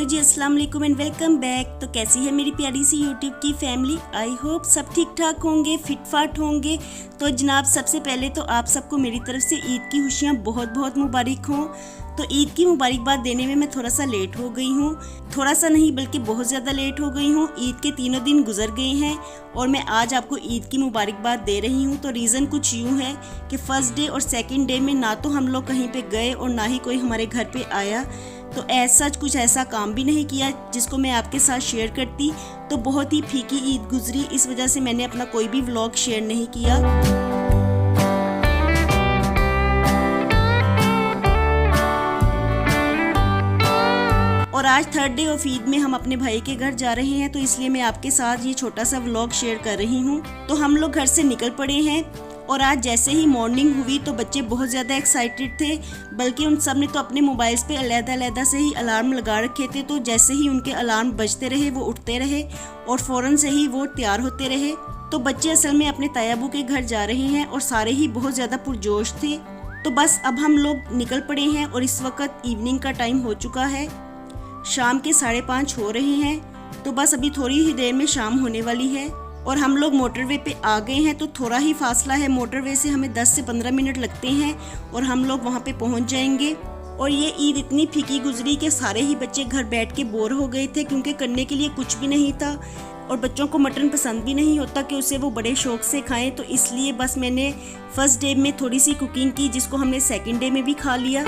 जी, अस्सलाम वालेकुम and welcome back. तो कैसी है मेरी प्यारी सी यूट्यूब की फैमिली। आई होप सब ठीक ठाक होंगे, फिट फाट होंगे। तो जनाब, सबसे पहले तो आप सबको मेरी तरफ से ईद की खुशियाँ बहुत बहुत मुबारक हों। तो ईद की मुबारकबाद देने में मैं थोड़ा सा लेट हो गई हूँ, थोड़ा सा नहीं बल्कि बहुत ज़्यादा लेट हो गई हूँ। ईद के तीनों दिन गुजर गए हैं और मैं आज आपको ईद की मुबारकबाद दे रही हूँ। तो रीज़न कुछ यूँ है कि फ़र्स्ट डे और सेकंड डे में ना तो हम लोग कहीं पे गए और ना ही कोई हमारे घर पे आया, तो ऐसा कुछ ऐसा काम भी नहीं किया जिसको मैं आपके साथ शेयर करती। तो बहुत ही फीकी ईद गुजरी, इस वजह से मैंने अपना कोई भी व्लॉग शेयर नहीं किया। और आज थर्ड डे ऑफ ईद में हम अपने भाई के घर जा रहे हैं, तो इसलिए मैं आपके साथ ये छोटा सा व्लॉग शेयर कर रही हूँ। तो हम लोग घर से निकल पड़े हैं और आज जैसे ही मॉर्निंग हुई तो बच्चे बहुत ज़्यादा एक्साइटेड थे, बल्कि उन सब ने तो अपने मोबाइल्स पे अलग-अलग से ही अलार्म लगा रखे थे। तो जैसे ही उनके अलार्म बजते रहे वो उठते रहे और फ़ौरन से ही वो तैयार होते रहे। तो बच्चे असल में अपने तायाबू के घर जा रहे हैं और सारे ही बहुत ज़्यादा पुरजोश थे। तो बस अब हम लोग निकल पड़े हैं और इस वक्त इवनिंग का टाइम हो चुका है, शाम के 5:30 हो रहे हैं। तो बस अभी थोड़ी ही देर में शाम होने वाली है और हम लोग मोटरवे पे आ गए हैं। तो थोड़ा ही फासला है, मोटरवे से हमें 10 से 15 मिनट लगते हैं और हम लोग वहाँ पे पहुँच जाएंगे। और ये ईद इतनी फीकी गुजरी कि सारे ही बच्चे घर बैठ के बोर हो गए थे, क्योंकि करने के लिए कुछ भी नहीं था और बच्चों को मटन पसंद भी नहीं होता कि उसे वो बड़े शौक से खाएं। तो इसलिए बस मैंने फर्स्ट डे में थोड़ी सी कुकिंग की, जिसको हमने सेकेंड डे में भी खा लिया।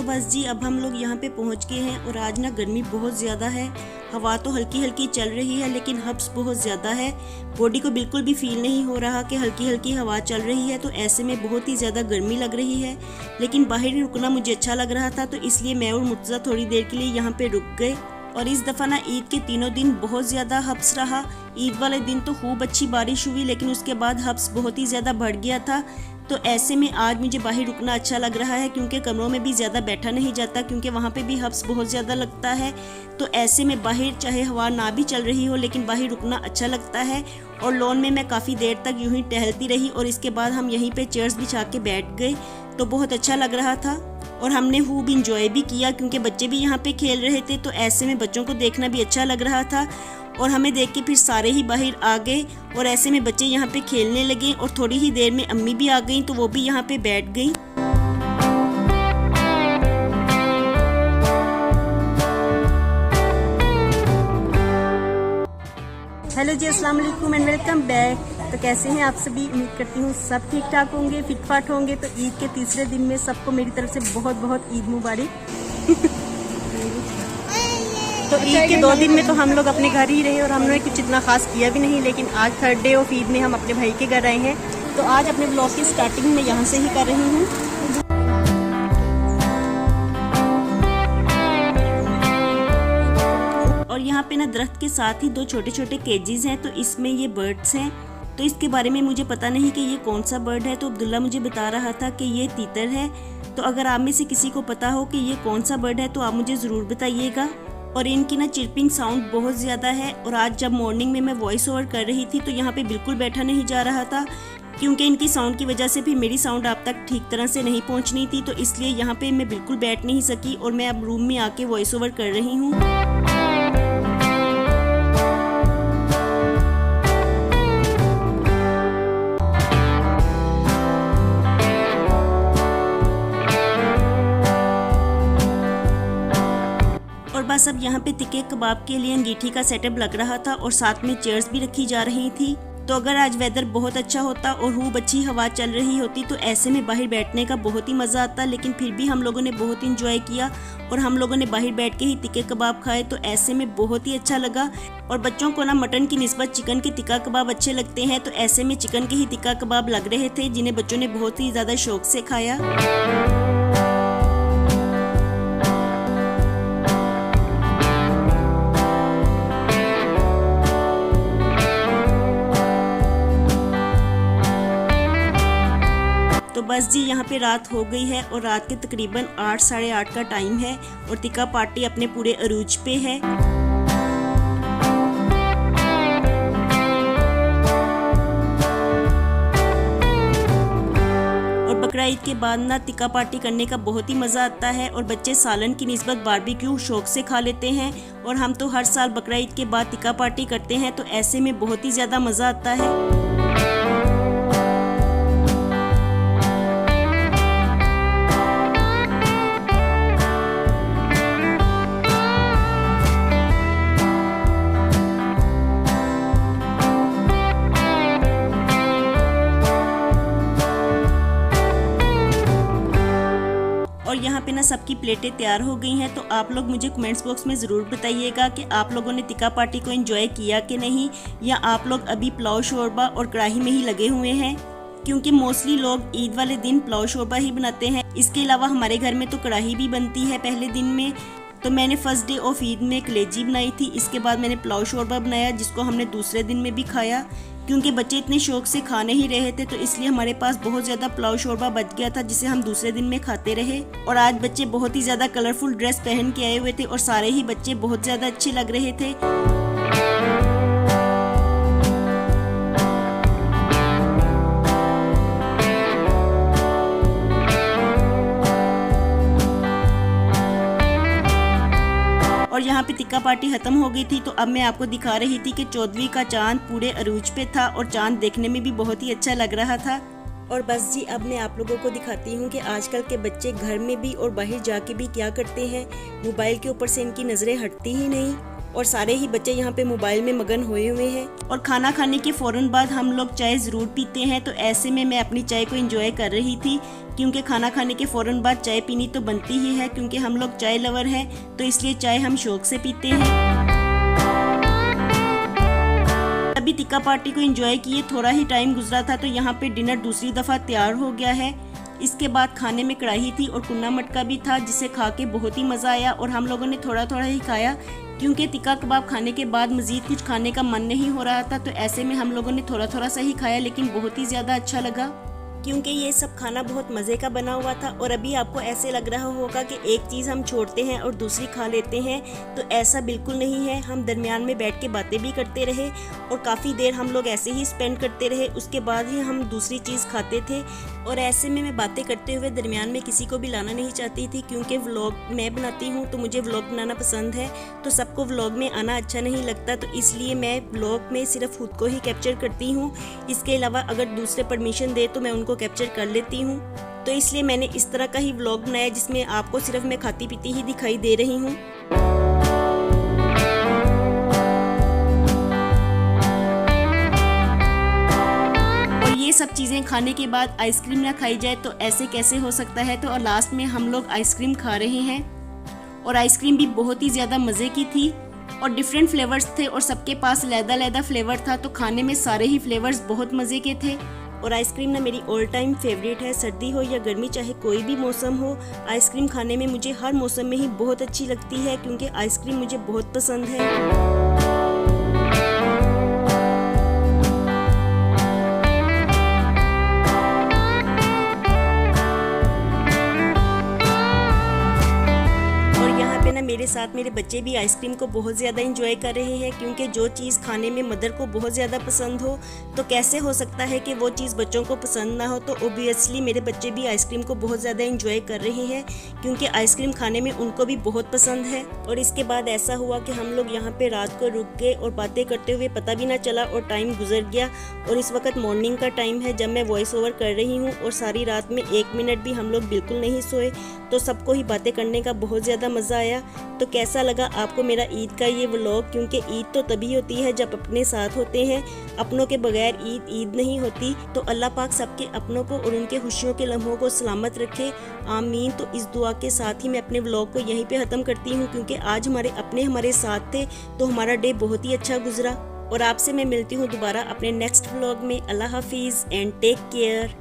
बस जी, अब हम लोग यहाँ पे पहुँच गए हैं और आज ना गर्मी बहुत ज़्यादा है। हवा तो हल्की हल्की चल रही है लेकिन हब्स बहुत ज़्यादा है। बॉडी को बिल्कुल भी फील नहीं हो रहा कि हल्की हल्की हवा चल रही है। तो ऐसे में बहुत ही ज़्यादा गर्मी लग रही है, लेकिन बाहर रुकना मुझे अच्छा लग रहा था, तो इसलिए मैं और मुर्तज़ा थोड़ी देर के लिए यहाँ पे रुक गए। और इस दफ़ा ना ईद के तीनों दिन बहुत ज़्यादा हब्स रहा। ईद वाले दिन तो खूब अच्छी बारिश हुई, लेकिन उसके बाद हब्स बहुत ही ज़्यादा बढ़ गया था। तो ऐसे में आज मुझे बाहर रुकना अच्छा लग रहा है, क्योंकि कमरों में भी ज़्यादा बैठा नहीं जाता, क्योंकि वहाँ पे भी हब्स बहुत ज़्यादा लगता है। तो ऐसे में बाहर चाहे हवा ना भी चल रही हो, लेकिन बाहर रुकना अच्छा लगता है। और लॉन में मैं काफ़ी देर तक यूँ ही टहलती रही और इसके बाद हम यहीं पे चेयर्स बिछा के बैठ गए। तो बहुत अच्छा लग रहा था और हमने खूब इंजॉय भी किया, क्योंकि बच्चे भी यहाँ पे खेल रहे थे। तो ऐसे में बच्चों को देखना भी अच्छा लग रहा था और हमें देख के फिर सारे ही बाहर आ गए और ऐसे में बच्चे यहाँ पे खेलने लगे। और थोड़ी ही देर में अम्मी भी आ गई, तो वो भी यहाँ पे बैठ गई। हेलो जी, अस्सलाम वालेकुम एंड वेलकम बैक। तो कैसे हैं आप सभी? उम्मीद करती हूँ सब ठीक ठाक होंगे, फिट फाट होंगे। तो ईद के तीसरे दिन में सबको मेरी तरफ से बहुत बहुत ईद मुबारक। तो ईद के 2 दिन में तो हम लोग अपने घर ही रहे और हमने कुछ इतना खास किया भी नहीं, लेकिन आज थर्ड डे ऑफ ईद में हम अपने भाई के घर आए हैं। तो आज अपने ब्लॉग की स्टार्टिंग में यहाँ से ही कर रही हूँ। और यहाँ पे ना दरख्त के साथ ही 2 छोटे छोटे केजेस हैं, तो इसमें ये बर्ड्स हैं। तो इसके बारे में मुझे पता नहीं कि ये कौन सा बर्ड है, तो अब्दुल्ला मुझे बता रहा था कि ये तीतर है। तो अगर आप में से किसी को पता हो कि ये कौन सा बर्ड है तो आप मुझे ज़रूर बताइएगा। और इनकी ना चिरपिंग साउंड बहुत ज़्यादा है। और आज जब मॉर्निंग में मैं वॉइस ओवर कर रही थी तो यहाँ पे बिल्कुल बैठा नहीं जा रहा था, क्योंकि इनकी साउंड की वजह से भी मेरी साउंड आप तक ठीक तरह से नहीं पहुँचनी थी। तो इसलिए यहाँ पे मैं बिल्कुल बैठ नहीं सकी और मैं अब रूम में आके वॉइस ओवर कर रही हूँ। बस अब यहाँ पे तिक्के कबाब के लिए अंगीठी का सेटअप लग रहा था और साथ में चेयर्स भी रखी जा रही थी। तो अगर आज वेदर बहुत अच्छा होता और खूब अच्छी हवा चल रही होती तो ऐसे में बाहर बैठने का बहुत ही मज़ा आता, लेकिन फिर भी हम लोगों ने बहुत इंजॉय किया और हम लोगों ने बाहर बैठ के ही तिक्के कबाब खाए। तो ऐसे में बहुत ही अच्छा लगा। और बच्चों को ना मटन की निस्बत चिकन के तिक्का कबाब अच्छे लगते हैं, तो ऐसे में चिकन के ही तिक्का कबाब लग रहे थे, जिन्हें बच्चों ने बहुत ही ज़्यादा शौक से खाया। तो बस जी, यहाँ पे रात हो गई है और रात के तकरीबन 8 साढ़े 8 का टाइम है और तिक्का पार्टी अपने पूरे अरूज पे है। बकरा ईद के बाद ना टिक्का पार्टी करने का बहुत ही मज़ा आता है और बच्चे सालन की निस्बत बारबेक्यू शौक से खा लेते हैं। और हम तो हर साल बकरा ईद के बाद टिक्का पार्टी करते हैं, तो ऐसे में बहुत ही ज़्यादा मज़ा आता है। और यहाँ पे ना सबकी प्लेटें तैयार हो गई हैं, तो आप लोग मुझे कमेंट्स बॉक्स में ज़रूर बताइएगा कि आप लोगों ने टिक्का पार्टी को एंजॉय किया कि नहीं, या आप लोग अभी पुलाव शोरबा और कढ़ाई में ही लगे हुए हैं। क्योंकि मोस्टली लोग ईद वाले दिन पुलाव शोरबा ही बनाते हैं। इसके अलावा हमारे घर में तो कढ़ाई भी बनती है पहले दिन में। तो मैंने फर्स्ट डे ऑफ ईद में कलेजी बनाई थी, इसके बाद मैंने पुलाव शोरबा बनाया जिसको हमने दूसरे दिन में भी खाया। क्योंकि बच्चे इतने शौक से खा नहीं रहे थे, तो इसलिए हमारे पास बहुत ज़्यादा पुलाव शोरबा बच गया था जिसे हम दूसरे दिन में खाते रहे। और आज बच्चे बहुत ही ज़्यादा कलरफुल ड्रेस पहन के आए हुए थे और सारे ही बच्चे बहुत ज़्यादा अच्छे लग रहे थे। और यहाँ पे टिक्का पार्टी खत्म हो गई थी, तो अब मैं आपको दिखा रही थी कि 14वीं का चांद पूरे अरूज पे था और चांद देखने में भी बहुत ही अच्छा लग रहा था। और बस जी, अब मैं आप लोगों को दिखाती हूँ कि आजकल के बच्चे घर में भी और बाहर जाके भी क्या करते हैं। मोबाइल के ऊपर से इनकी नज़रें हटती ही नहीं और सारे ही बच्चे यहाँ पे मोबाइल में मगन हुए हुए हैं। और खाना खाने के फ़ौरन बाद हम लोग चाय ज़रूर पीते हैं, तो ऐसे में मैं अपनी चाय को एंजॉय कर रही थी। क्योंकि खाना खाने के फ़ौरन बाद चाय पीनी तो बनती ही है, क्योंकि हम लोग चाय लवर हैं, तो इसलिए चाय हम शौक से पीते हैं। अभी टिक्का पार्टी को एंजॉय किए थोड़ा ही टाइम गुजरा था, तो यहाँ पे डिनर दूसरी दफ़ा तैयार हो गया है। इसके बाद खाने में कढ़ाई थी और कुन्ना मटका भी था, जिसे खा के बहुत ही मज़ा आया। और हम लोगों ने थोड़ा थोड़ा ही खाया, क्योंकि टिक्का कबाब खाने के बाद मज़ीद कुछ खाने का मन नहीं हो रहा था, तो ऐसे में हम लोगों ने थोड़ा थोड़ा सा ही खाया, लेकिन बहुत ही ज़्यादा अच्छा लगा। क्योंकि ये सब खाना बहुत मज़े का बना हुआ था। और अभी आपको ऐसे लग रहा होगा कि एक चीज़ हम छोड़ते हैं और दूसरी खा लेते हैं, तो ऐसा बिल्कुल नहीं है। हम दरमियान में बैठ के बातें भी करते रहे और काफ़ी देर हम लोग ऐसे ही स्पेंड करते रहे, उसके बाद ही हम दूसरी चीज़ खाते थे। और ऐसे में मैं बातें करते हुए दरमियान में किसी को भी लाना नहीं चाहती थी, क्योंकि व्लॉग मैं बनाती हूँ तो मुझे व्लॉग बनाना पसंद है, तो सबको व्लॉग में आना अच्छा नहीं लगता, तो इसलिए मैं व्लॉग में सिर्फ खुद को ही कैप्चर करती हूँ। इसके अलावा अगर दूसरे परमिशन दे तो मैं उनको कैप्चर कर लेती हूँ। तो इसलिए मैंने इस तरह का ही व्लॉग बनाया जिसमें आपको सिर्फ मैं खाती पीती ही दिखाई दे रही हूँ। ये सब चीज़ें खाने के बाद आइसक्रीम ना खाई जाए तो ऐसे कैसे हो सकता है। तो और लास्ट में हम लोग आइसक्रीम खा रहे हैं, और आइसक्रीम भी बहुत ही ज़्यादा मज़े की थी और डिफरेंट फ्लेवर्स थे और सबके पास लैदा फ्लेवर था, तो खाने में सारे ही फ्लेवर्स बहुत मज़े के थे। और आइसक्रीम ना मेरी ऑल टाइम फेवरेट है, सर्दी हो या गर्मी, चाहे कोई भी मौसम हो, आइसक्रीम खाने में मुझे हर मौसम में ही बहुत अच्छी लगती है, क्योंकि आइसक्रीम मुझे बहुत पसंद है। मेरे साथ मेरे बच्चे भी आइसक्रीम को बहुत ज़्यादा एंजॉय कर रहे हैं, क्योंकि जो चीज़ खाने में मदर को बहुत ज़्यादा पसंद हो तो कैसे हो सकता है कि वो चीज़ बच्चों को पसंद ना हो। तो ओबियसली मेरे बच्चे भी आइसक्रीम को बहुत ज़्यादा एंजॉय कर रहे हैं, क्योंकि आइसक्रीम खाने में उनको भी बहुत पसंद है। और इसके बाद ऐसा हुआ कि हम लोग यहाँ पे रात को रुक गए और बातें करते हुए पता भी ना चला और टाइम गुजर गया। और इस वक्त मॉर्निंग का टाइम है जब मैं वॉइस ओवर कर रही हूँ, और सारी रात में 1 मिनट भी हम लोग बिल्कुल नहीं सोए, तो सबको ही बातें करने का बहुत ज़्यादा मज़ा आया। तो कैसा लगा आपको मेरा ईद का ये व्लॉग? क्योंकि ईद तो तभी होती है जब अपने साथ होते हैं, अपनों के बगैर ईद नहीं होती। तो अल्लाह पाक सबके अपनों को और उनके खुशियों के लम्हों को सलामत रखे, आमीन। तो इस दुआ के साथ ही मैं अपने व्लॉग को यहीं पे ख़त्म करती हूँ, क्योंकि आज हमारे साथ थे तो हमारा डे बहुत ही अच्छा गुजरा। और आपसे मैं मिलती हूँ दोबारा अपने नेक्स्ट व्लॉग में। अल्लाह हाफिज़ एंड टेक केयर।